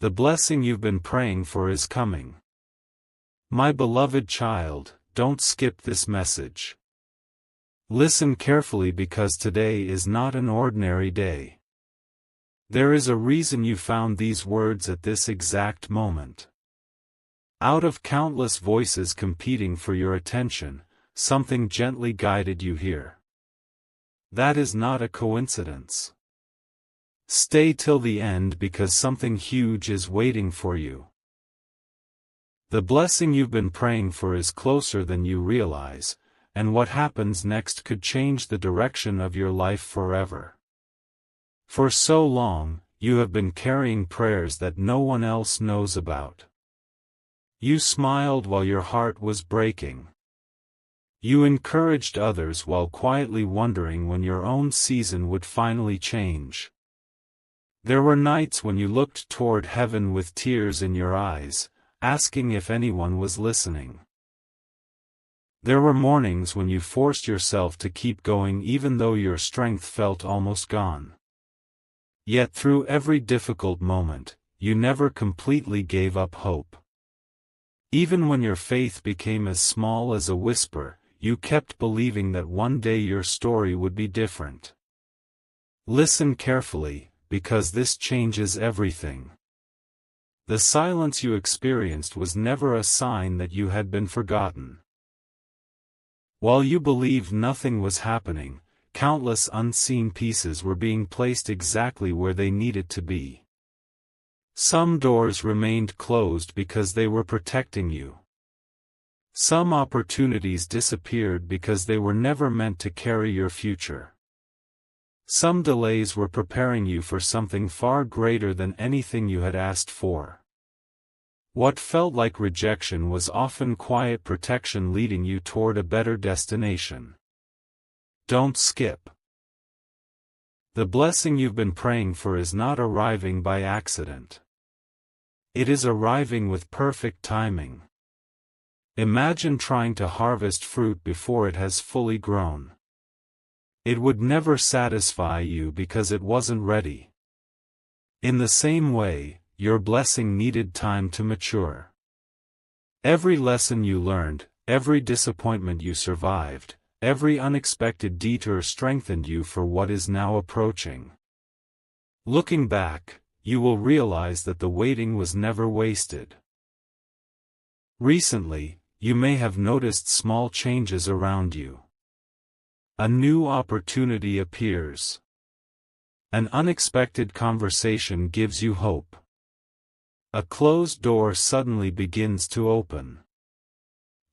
The blessing you've been praying for is coming. My beloved child, don't skip this message. Listen carefully because today is not an ordinary day. There is a reason you found these words at this exact moment. Out of countless voices competing for your attention, something gently guided you here. That is not a coincidence. Stay till the end because something huge is waiting for you. The blessing you've been praying for is closer than you realize, and what happens next could change the direction of your life forever. For so long, you have been carrying prayers that no one else knows about. You smiled while your heart was breaking. You encouraged others while quietly wondering when your own season would finally change. There were nights when you looked toward heaven with tears in your eyes, asking if anyone was listening. There were mornings when you forced yourself to keep going even though your strength felt almost gone. Yet through every difficult moment, you never completely gave up hope. Even when your faith became as small as a whisper, you kept believing that one day your story would be different. Listen carefully, because this changes everything. The silence you experienced was never a sign that you had been forgotten. While you believed nothing was happening, countless unseen pieces were being placed exactly where they needed to be. Some doors remained closed because they were protecting you. Some opportunities disappeared because they were never meant to carry your future. Some delays were preparing you for something far greater than anything you had asked for. What felt like rejection was often quiet protection leading you toward a better destination. Don't skip. The blessing you've been praying for is not arriving by accident. It is arriving with perfect timing. Imagine trying to harvest fruit before it has fully grown. It would never satisfy you because it wasn't ready. In the same way, your blessing needed time to mature. Every lesson you learned, every disappointment you survived, every unexpected detour strengthened you for what is now approaching. Looking back, you will realize that the waiting was never wasted. Recently, you may have noticed small changes around you. A new opportunity appears. An unexpected conversation gives you hope. A closed door suddenly begins to open.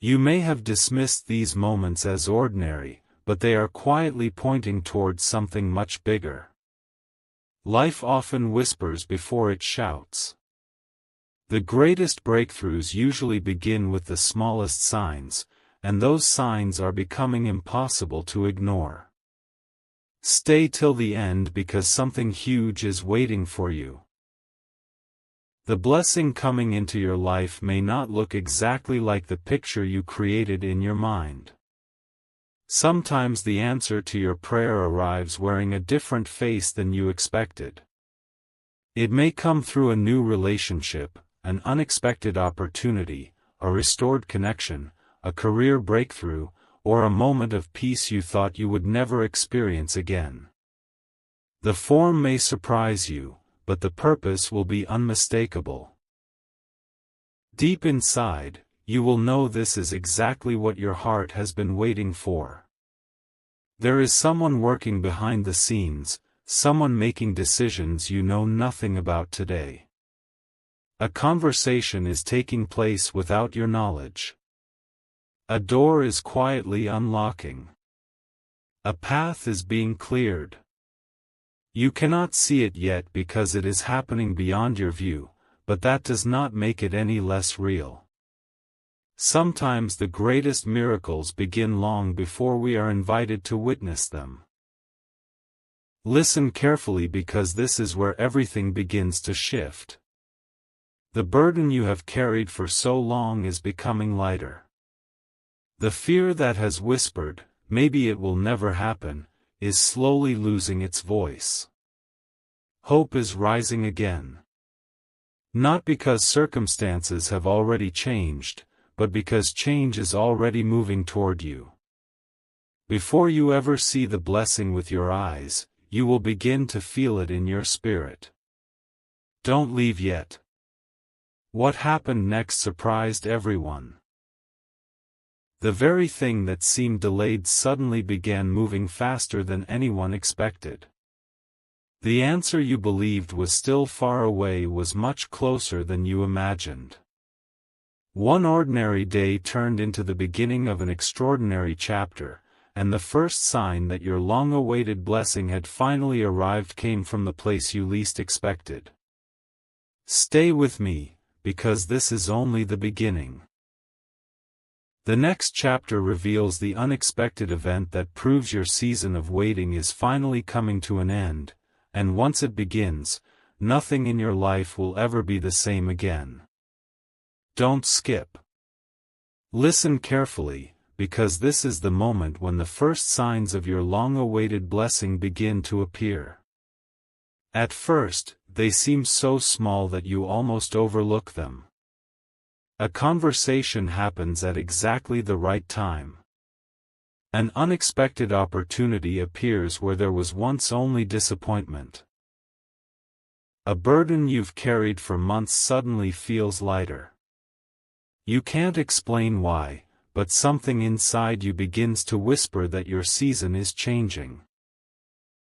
You may have dismissed these moments as ordinary, but they are quietly pointing towards something much bigger. Life often whispers before it shouts. The greatest breakthroughs usually begin with the smallest signs, and those signs are becoming impossible to ignore. Stay till the end because something huge is waiting for you. The blessing coming into your life may not look exactly like the picture you created in your mind. Sometimes the answer to your prayer arrives wearing a different face than you expected. It may come through a new relationship, an unexpected opportunity, a restored connection, a career breakthrough, or a moment of peace you thought you would never experience again. The form may surprise you, but the purpose will be unmistakable. Deep inside, you will know this is exactly what your heart has been waiting for. There is someone working behind the scenes, someone making decisions you know nothing about today. A conversation is taking place without your knowledge. A door is quietly unlocking. A path is being cleared. You cannot see it yet because it is happening beyond your view, but that does not make it any less real. Sometimes the greatest miracles begin long before we are invited to witness them. Listen carefully because this is where everything begins to shift. The burden you have carried for so long is becoming lighter. The fear that has whispered, "Maybe it will never happen," is slowly losing its voice. Hope is rising again. Not because circumstances have already changed, but because change is already moving toward you. Before you ever see the blessing with your eyes, you will begin to feel it in your spirit. Don't leave yet. What happened next surprised everyone. The very thing that seemed delayed suddenly began moving faster than anyone expected. The answer you believed was still far away was much closer than you imagined. One ordinary day turned into the beginning of an extraordinary chapter, and the first sign that your long-awaited blessing had finally arrived came from the place you least expected. Stay with me, because this is only the beginning. The next chapter reveals the unexpected event that proves your season of waiting is finally coming to an end, and once it begins, nothing in your life will ever be the same again. Don't skip. Listen carefully, because this is the moment when the first signs of your long-awaited blessing begin to appear. At first, they seem so small that you almost overlook them. A conversation happens at exactly the right time. An unexpected opportunity appears where there was once only disappointment. A burden you've carried for months suddenly feels lighter. You can't explain why, but something inside you begins to whisper that your season is changing.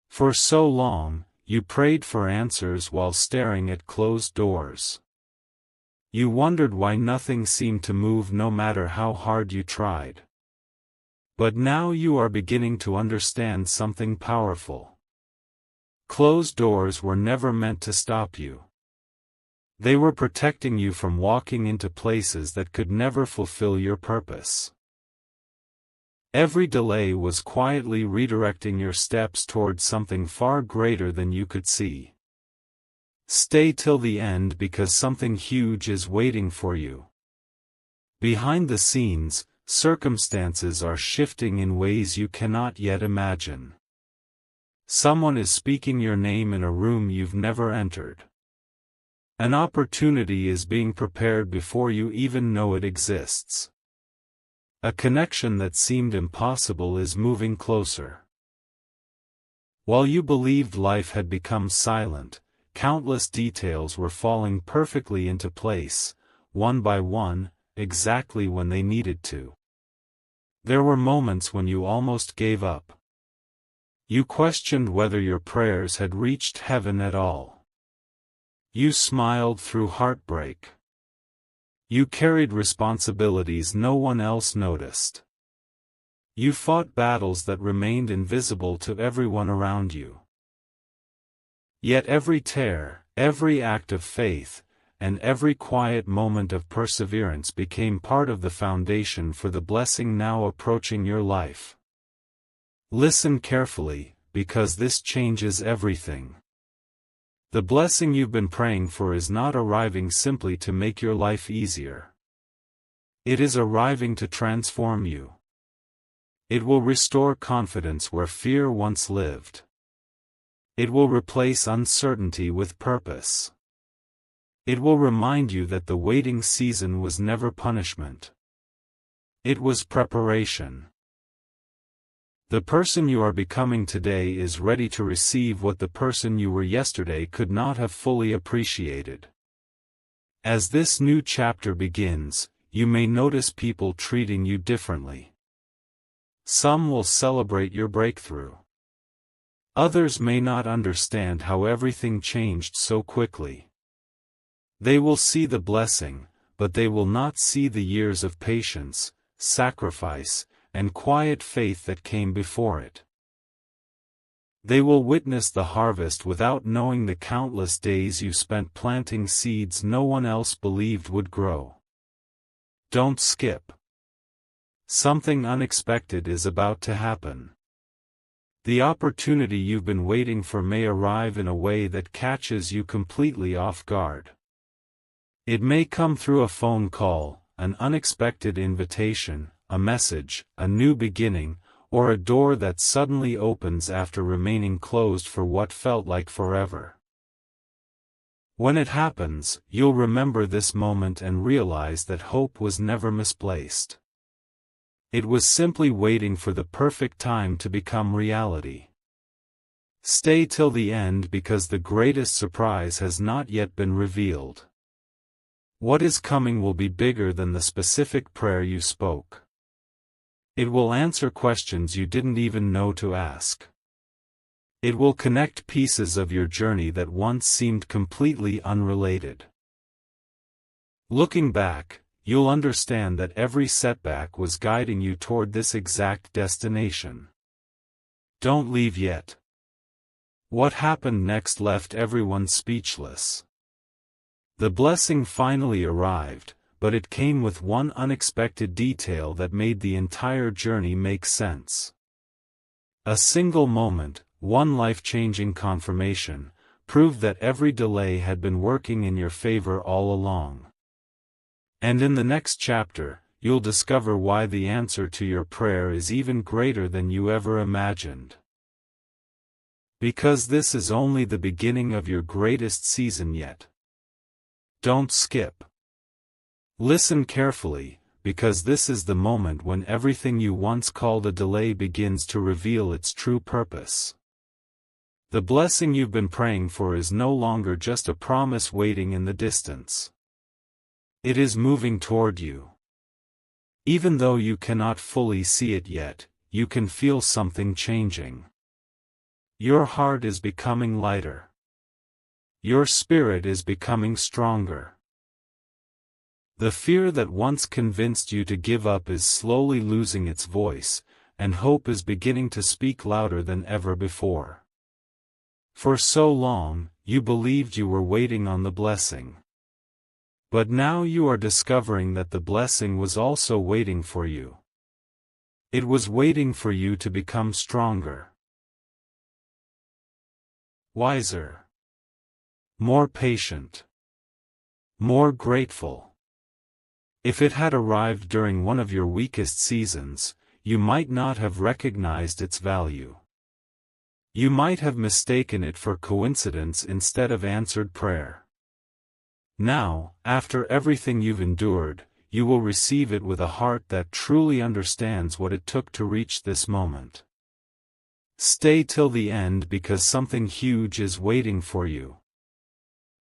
For so long, you prayed for answers while staring at closed doors. You wondered why nothing seemed to move no matter how hard you tried. But now you are beginning to understand something powerful. Closed doors were never meant to stop you. They were protecting you from walking into places that could never fulfill your purpose. Every delay was quietly redirecting your steps towards something far greater than you could see. Stay till the end because something huge is waiting for you. Behind the scenes, circumstances are shifting in ways you cannot yet imagine. Someone is speaking your name in a room you've never entered. An opportunity is being prepared before you even know it exists. A connection that seemed impossible is moving closer. While you believed life had become silent, countless details were falling perfectly into place, one by one, exactly when they needed to. There were moments when you almost gave up. You questioned whether your prayers had reached heaven at all. You smiled through heartbreak. You carried responsibilities no one else noticed. You fought battles that remained invisible to everyone around you. Yet every tear, every act of faith, and every quiet moment of perseverance became part of the foundation for the blessing now approaching your life. Listen carefully, because this changes everything. The blessing you've been praying for is not arriving simply to make your life easier. It is arriving to transform you. It will restore confidence where fear once lived. It will replace uncertainty with purpose. It will remind you that the waiting season was never punishment. It was preparation. The person you are becoming today is ready to receive what the person you were yesterday could not have fully appreciated. As this new chapter begins, you may notice people treating you differently. Some will celebrate your breakthrough. Others may not understand how everything changed so quickly. They will see the blessing, but they will not see the years of patience, sacrifice, and quiet faith that came before it. They will witness the harvest without knowing the countless days you spent planting seeds no one else believed would grow. Don't skip. Something unexpected is about to happen. The opportunity you've been waiting for may arrive in a way that catches you completely off guard. It may come through a phone call, an unexpected invitation, a message, a new beginning, or a door that suddenly opens after remaining closed for what felt like forever. When it happens, you'll remember this moment and realize that hope was never misplaced. It was simply waiting for the perfect time to become reality. Stay till the end because the greatest surprise has not yet been revealed. What is coming will be bigger than the specific prayer you spoke. It will answer questions you didn't even know to ask. It will connect pieces of your journey that once seemed completely unrelated. Looking back, you'll understand that every setback was guiding you toward this exact destination. Don't leave yet. What happened next left everyone speechless. The blessing finally arrived, but it came with one unexpected detail that made the entire journey make sense. A single moment, one life-changing confirmation, proved that every delay had been working in your favor all along. And in the next chapter, you'll discover why the answer to your prayer is even greater than you ever imagined. Because this is only the beginning of your greatest season yet. Don't skip. Listen carefully, because this is the moment when everything you once called a delay begins to reveal its true purpose. The blessing you've been praying for is no longer just a promise waiting in the distance. It is moving toward you. Even though you cannot fully see it yet, you can feel something changing. Your heart is becoming lighter. Your spirit is becoming stronger. The fear that once convinced you to give up is slowly losing its voice, and hope is beginning to speak louder than ever before. For so long, you believed you were waiting on the blessing. But now you are discovering that the blessing was also waiting for you. It was waiting for you to become stronger, wiser, more patient, more grateful. If it had arrived during one of your weakest seasons, you might not have recognized its value. You might have mistaken it for coincidence instead of answered prayer. Now, after everything you've endured, you will receive it with a heart that truly understands what it took to reach this moment. Stay till the end because something huge is waiting for you.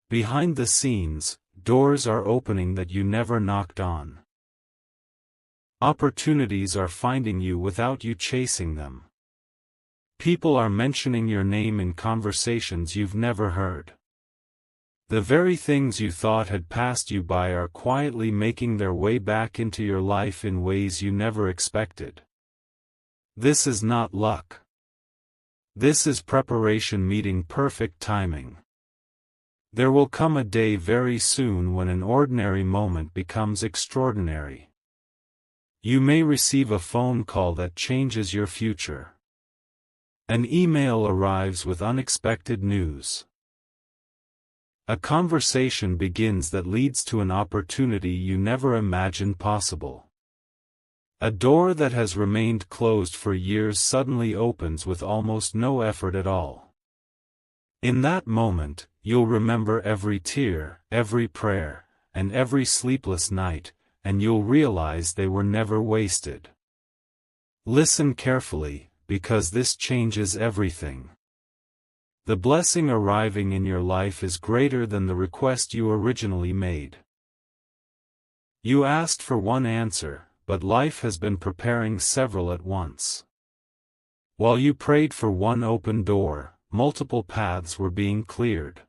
Behind the scenes, doors are opening that you never knocked on. Opportunities are finding you without you chasing them. People are mentioning your name in conversations you've never heard. The very things you thought had passed you by are quietly making their way back into your life in ways you never expected. This is not luck. This is preparation meeting perfect timing. There will come a day very soon when an ordinary moment becomes extraordinary. You may receive a phone call that changes your future. An email arrives with unexpected news. A conversation begins that leads to an opportunity you never imagined possible. A door that has remained closed for years suddenly opens with almost no effort at all. In that moment, you'll remember every tear, every prayer, and every sleepless night, and you'll realize they were never wasted. Listen carefully, because this changes everything. The blessing arriving in your life is greater than the request you originally made. You asked for one answer, but life has been preparing several at once. While you prayed for one open door, multiple paths were being cleared.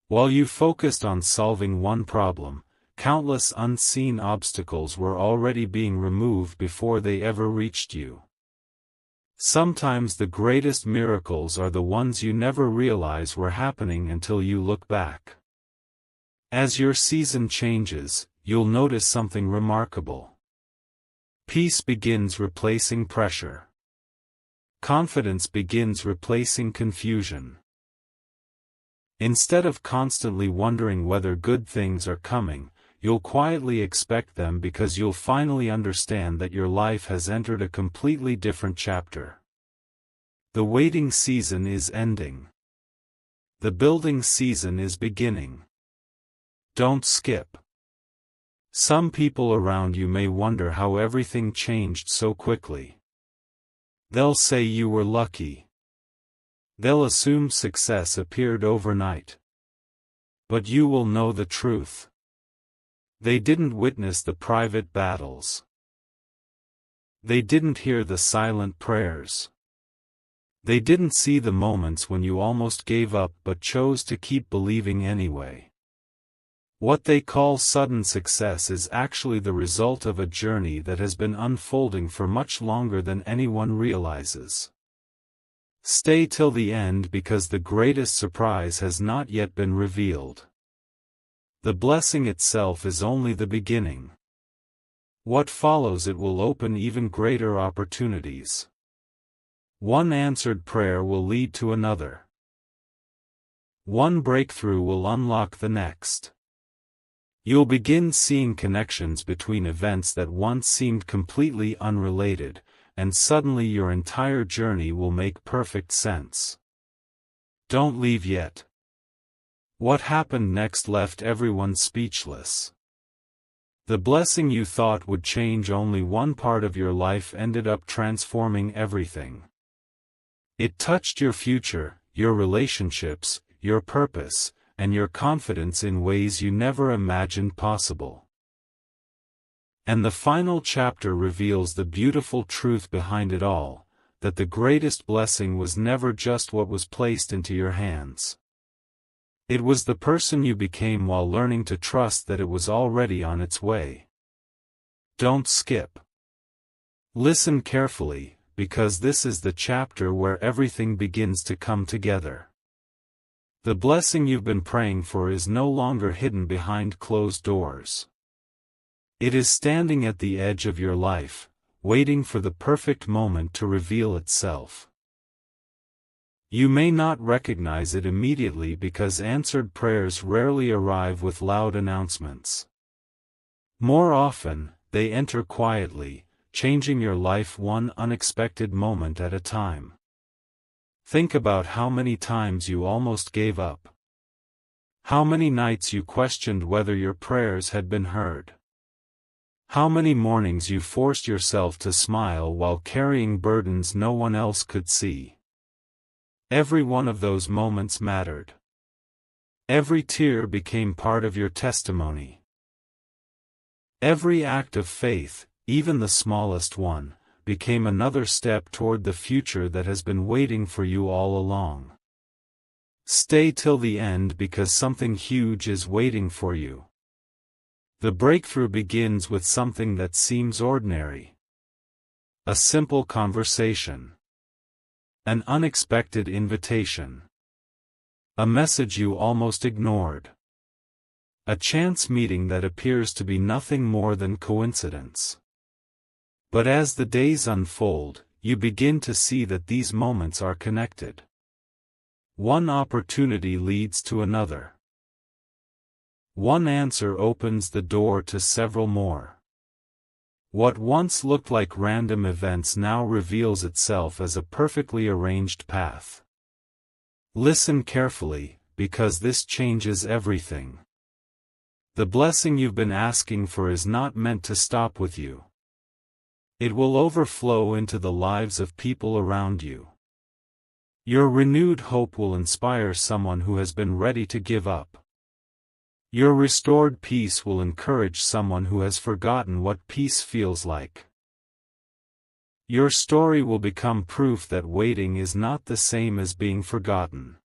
While you focused on solving one problem, countless unseen obstacles were already being removed before they ever reached you. Sometimes the greatest miracles are the ones you never realize were happening until you look back. As your season changes, you'll notice something remarkable. Peace begins replacing pressure. Confidence begins replacing confusion. Instead of constantly wondering whether good things are coming, you'll quietly expect them because you'll finally understand that your life has entered a completely different chapter. The waiting season is ending. The building season is beginning. Don't skip. Some people around you may wonder how everything changed so quickly. They'll say you were lucky. They'll assume success appeared overnight. But you will know the truth. They didn't witness the private battles. They didn't hear the silent prayers. They didn't see the moments when you almost gave up but chose to keep believing anyway. What they call sudden success is actually the result of a journey that has been unfolding for much longer than anyone realizes. Stay till the end because the greatest surprise has not yet been revealed. The blessing itself is only the beginning. What follows it will open even greater opportunities. One answered prayer will lead to another. One breakthrough will unlock the next. You'll begin seeing connections between events that once seemed completely unrelated, and suddenly your entire journey will make perfect sense. Don't leave yet. What happened next left everyone speechless. The blessing you thought would change only one part of your life ended up transforming everything. It touched your future, your relationships, your purpose, and your confidence in ways you never imagined possible. And the final chapter reveals the beautiful truth behind it all, that the greatest blessing was never just what was placed into your hands. It was the person you became while learning to trust that it was already on its way. Don't skip. Listen carefully, because this is the chapter where everything begins to come together. The blessing you've been praying for is no longer hidden behind closed doors. It is standing at the edge of your life, waiting for the perfect moment to reveal itself. You may not recognize it immediately because answered prayers rarely arrive with loud announcements. More often, they enter quietly, changing your life one unexpected moment at a time. Think about how many times you almost gave up. How many nights you questioned whether your prayers had been heard. How many mornings you forced yourself to smile while carrying burdens no one else could see. Every one of those moments mattered. Every tear became part of your testimony. Every act of faith, even the smallest one, became another step toward the future that has been waiting for you all along. Stay till the end because something huge is waiting for you. The breakthrough begins with something that seems ordinary. A simple conversation. An unexpected invitation. A message you almost ignored. A chance meeting that appears to be nothing more than coincidence. But as the days unfold, you begin to see that these moments are connected. One opportunity leads to another. One answer opens the door to several more. What once looked like random events now reveals itself as a perfectly arranged path. Listen carefully, because this changes everything. The blessing you've been asking for is not meant to stop with you. It will overflow into the lives of people around you. Your renewed hope will inspire someone who has been ready to give up. Your restored peace will encourage someone who has forgotten what peace feels like. Your story will become proof that waiting is not the same as being forgotten.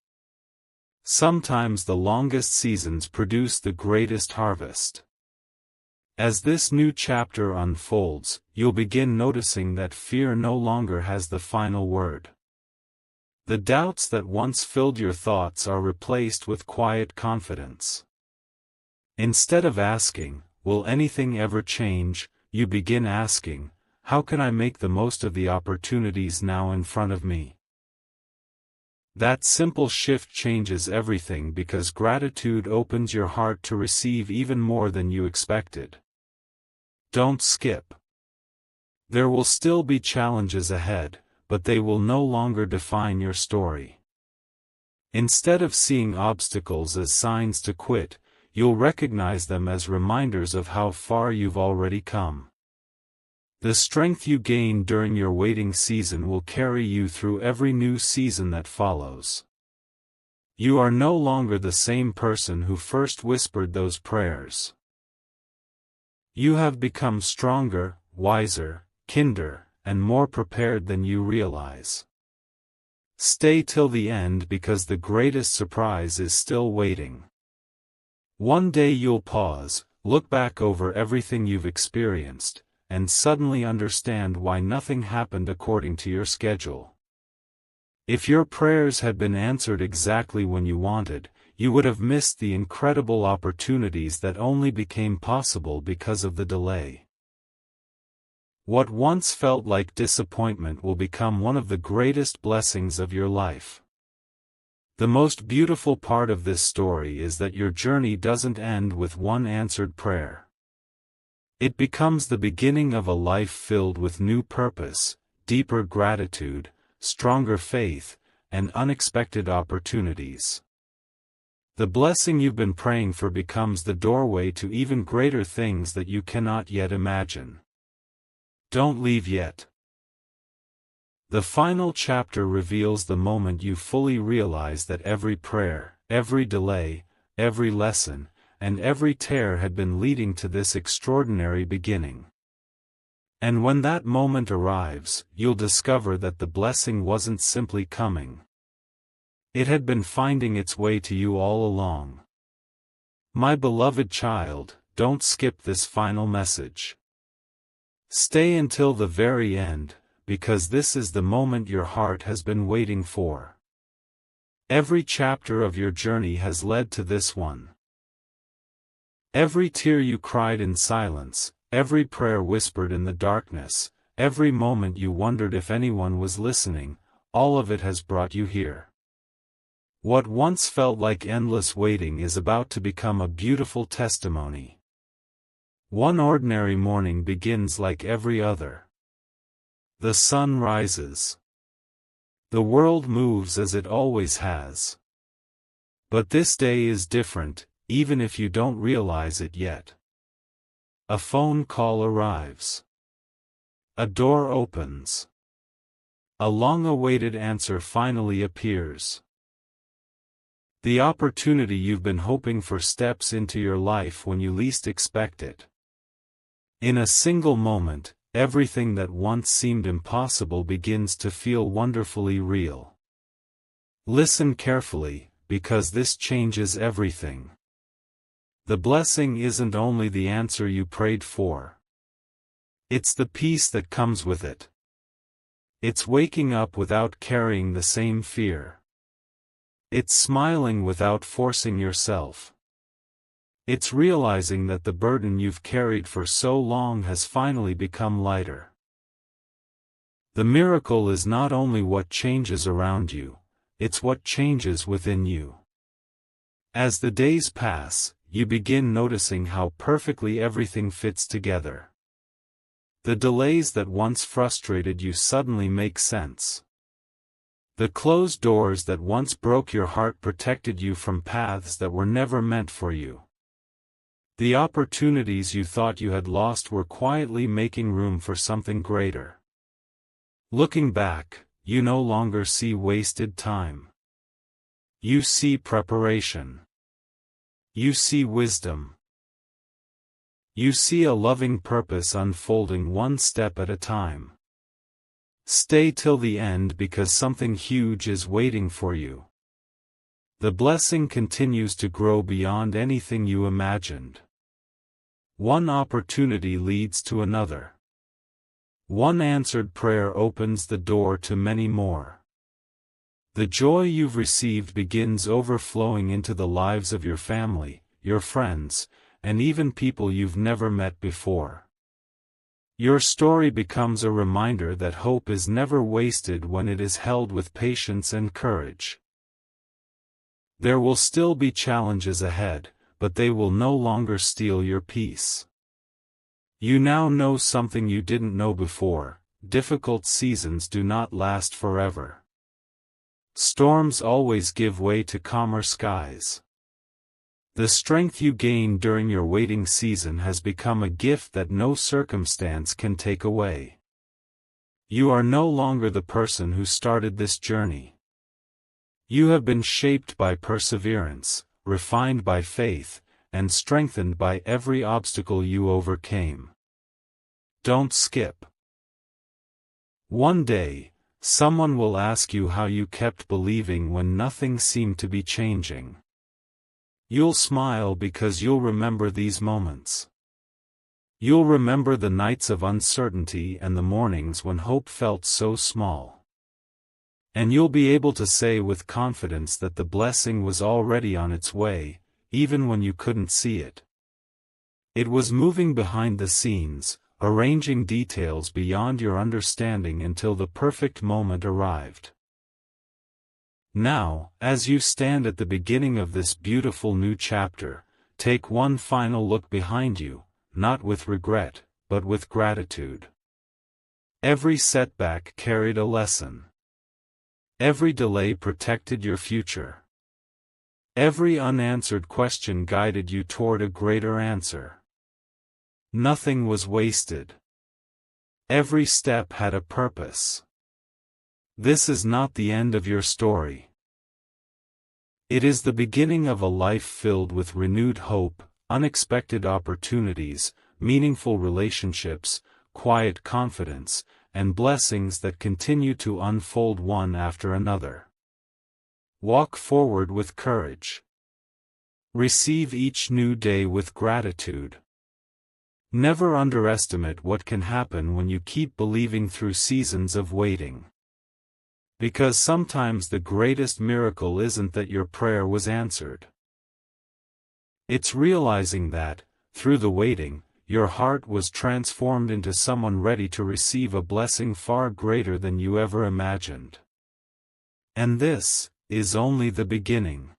Sometimes the longest seasons produce the greatest harvest. As this new chapter unfolds, you'll begin noticing that fear no longer has the final word. The doubts that once filled your thoughts are replaced with quiet confidence. Instead of asking, "Will anything ever change?" you begin asking, "How can I make the most of the opportunities now in front of me?" That simple shift changes everything because gratitude opens your heart to receive even more than you expected. Don't skip. There will still be challenges ahead, but they will no longer define your story. Instead of seeing obstacles as signs to quit, you'll recognize them as reminders of how far you've already come. The strength you gain during your waiting season will carry you through every new season that follows. You are no longer the same person who first whispered those prayers. You have become stronger, wiser, kinder, and more prepared than you realize. Stay till the end because the greatest surprise is still waiting. One day you'll pause, look back over everything you've experienced, and suddenly understand why nothing happened according to your schedule. If your prayers had been answered exactly when you wanted, you would have missed the incredible opportunities that only became possible because of the delay. What once felt like disappointment will become one of the greatest blessings of your life. The most beautiful part of this story is that your journey doesn't end with one answered prayer. It becomes the beginning of a life filled with new purpose, deeper gratitude, stronger faith, and unexpected opportunities. The blessing you've been praying for becomes the doorway to even greater things that you cannot yet imagine. Don't leave yet. The final chapter reveals the moment you fully realize that every prayer, every delay, every lesson, and every tear had been leading to this extraordinary beginning. And when that moment arrives, you'll discover that the blessing wasn't simply coming. It had been finding its way to you all along. My beloved child, don't skip this final message. Stay until the very end, because this is the moment your heart has been waiting for. Every chapter of your journey has led to this one. Every tear you cried in silence, every prayer whispered in the darkness, every moment you wondered if anyone was listening, all of it has brought you here. What once felt like endless waiting is about to become a beautiful testimony. One ordinary morning begins like every other. The sun rises. The world moves as it always has. But this day is different, even if you don't realize it yet. A phone call arrives. A door opens. A long-awaited answer finally appears. The opportunity you've been hoping for steps into your life when you least expect it. In a single moment, everything that once seemed impossible begins to feel wonderfully real. Listen carefully, because this changes everything. The blessing isn't only the answer you prayed for. It's the peace that comes with it. It's waking up without carrying the same fear. It's smiling without forcing yourself. It's realizing that the burden you've carried for so long has finally become lighter. The miracle is not only what changes around you, it's what changes within you. As the days pass, you begin noticing how perfectly everything fits together. The delays that once frustrated you suddenly make sense. The closed doors that once broke your heart protected you from paths that were never meant for you. The opportunities you thought you had lost were quietly making room for something greater. Looking back, you no longer see wasted time. You see preparation. You see wisdom. You see a loving purpose unfolding one step at a time. Stay till the end because something huge is waiting for you. The blessing continues to grow beyond anything you imagined. One opportunity leads to another. One answered prayer opens the door to many more. The joy you've received begins overflowing into the lives of your family, your friends, and even people you've never met before. Your story becomes a reminder that hope is never wasted when it is held with patience and courage. There will still be challenges ahead, but they will no longer steal your peace. You now know something you didn't know before: difficult seasons do not last forever. Storms always give way to calmer skies. The strength you gained during your waiting season has become a gift that no circumstance can take away. You are no longer the person who started this journey. You have been shaped by perseverance, refined by faith, and strengthened by every obstacle you overcame. Don't skip. One day, someone will ask you how you kept believing when nothing seemed to be changing. You'll smile because you'll remember these moments. You'll remember the nights of uncertainty and the mornings when hope felt so small. And you'll be able to say with confidence that the blessing was already on its way, even when you couldn't see it. It was moving behind the scenes, arranging details beyond your understanding until the perfect moment arrived. Now, as you stand at the beginning of this beautiful new chapter, take one final look behind you, not with regret, but with gratitude. Every setback carried a lesson. Every delay protected your future. Every unanswered question guided you toward a greater answer. Nothing was wasted. Every step had a purpose. This is not the end of your story. It is the beginning of a life filled with renewed hope, unexpected opportunities, meaningful relationships, quiet confidence, and blessings that continue to unfold one after another. Walk forward with courage. Receive each new day with gratitude. Never underestimate what can happen when you keep believing through seasons of waiting. Because sometimes the greatest miracle isn't that your prayer was answered. It's realizing that, through the waiting, your heart was transformed into someone ready to receive a blessing far greater than you ever imagined. And this is only the beginning.